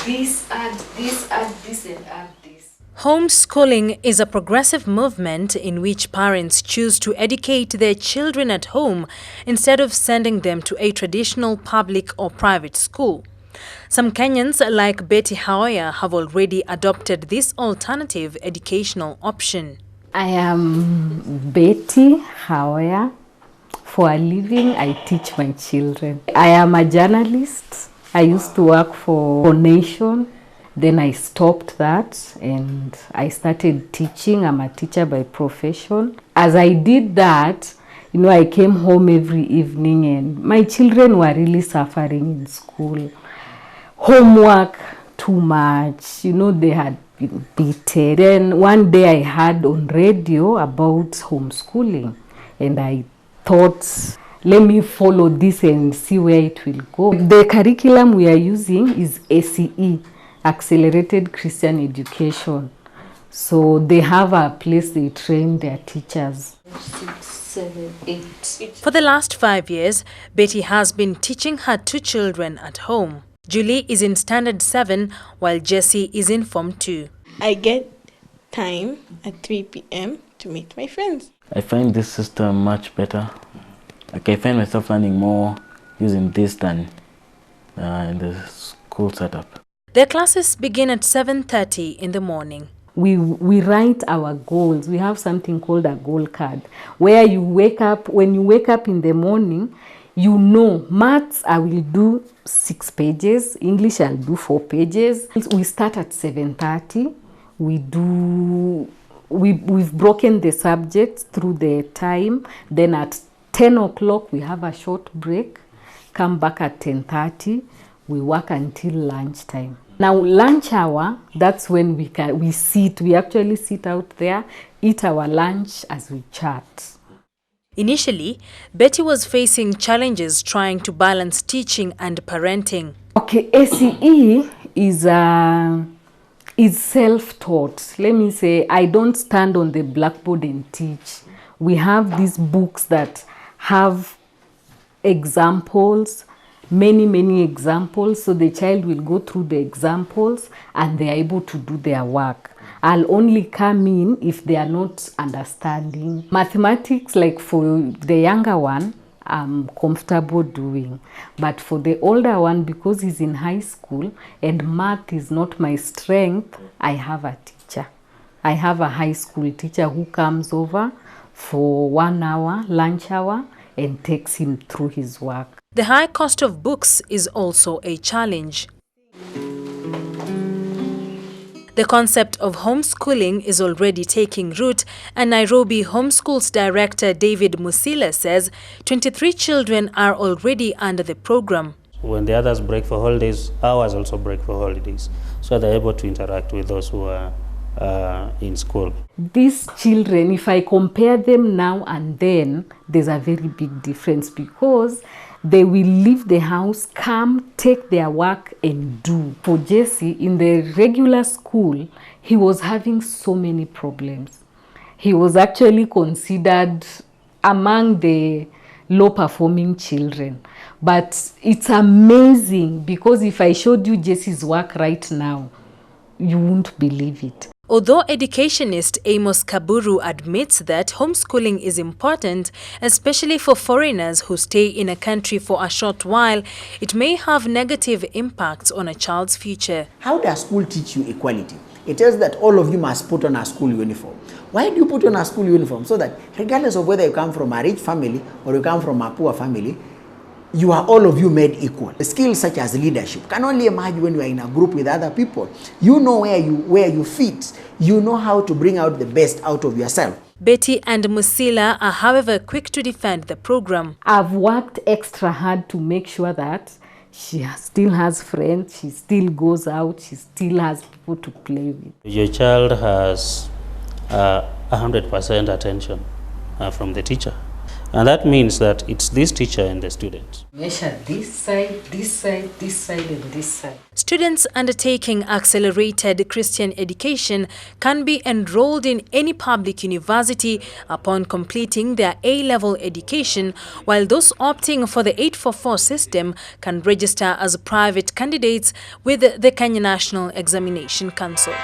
this, add this, add this, and add this. Homeschooling is a progressive movement in which parents choose to educate their children at home instead of sending them to a traditional public or private school. Some Kenyans, like Betty KHAOYA, have already adopted this alternative educational option. I am Betty KHAOYA. For a living, I teach my children. I am a journalist. I used to work for Nation. Then I stopped that and I started teaching. I'm a teacher by profession. As I did that, I came home every evening and my children were really suffering in school. Homework, too much, they had been beaten. Then one day I heard on radio about homeschooling and I thought, let me follow this and see where it will go. The curriculum we are using is ACE, Accelerated Christian Education. So they have a place they train their teachers. 6, 7, 8. For the last 5 years, Betty has been teaching her 2 children at home. Julie is in Standard 7, while Jessie is in Form 2. I get time at 3 p.m. to meet my friends. I find this system much better. I find myself learning more using this than in the school setup. Their classes begin at 7:30 in the morning. We write our goals. We have something called a goal card, where you wake up, when you wake up in the morning, maths I will do 6 pages, English I'll do 4 pages. We start at 7:30. We've broken the subjects through the time. Then at 10 o'clock we have a short break, come back at 10:30. We work until lunchtime. Now lunch hour, that's when we actually sit out there, eat our lunch as we chat. Initially, Betty was facing challenges trying to balance teaching and parenting. Okay, ACE is self-taught. Let me say, I don't stand on the blackboard and teach. We have these books that have examples, many examples, so the child will go through the examples and they are able to do their work. I'll only come in if they are not understanding. Mathematics, like for the younger one, I'm comfortable doing. But for the older one, because he's in high school and math is not my strength, I have a teacher. I have a high school teacher who comes over for 1 hour, lunch hour, and takes him through his work. The high cost of books is also a challenge. The concept of homeschooling is already taking root, and Nairobi Homeschools Director David Musila says 23 children are already under the program. When the others break for holidays, ours also break for holidays, so they're able to interact with those who are in school. These children, if I compare them now and then, there's a very big difference because they will leave the house, come, take their work and do. For Jesse, in the regular school, he was having so many problems. He was actually considered among the low-performing children. But it's amazing because if I showed you Jesse's work right now, you won't believe it. Although educationist Amos Kaburu admits that homeschooling is important, especially for foreigners who stay in a country for a short while, it may have negative impacts on a child's future. How does school teach you equality? It tells that all of you must put on a school uniform. Why do you put on a school uniform? So that regardless of whether you come from a rich family or you come from a poor family, you are all of you made equal. Skills such as leadership can only emerge when you are in a group with other people. You know where you fit. You know how to bring out the best out of yourself. Betty and Musila are, however, quick to defend the program. I've worked extra hard to make sure that she still has friends, she still goes out, she still has people to play with. Your child has 100% attention from the teacher. And that means that it's this teacher and the student. Measure this side, this side, this side, and this side. Students undertaking accelerated Christian education can be enrolled in any public university upon completing their A-level education, while those opting for the 844 system can register as private candidates with the Kenya National Examination Council.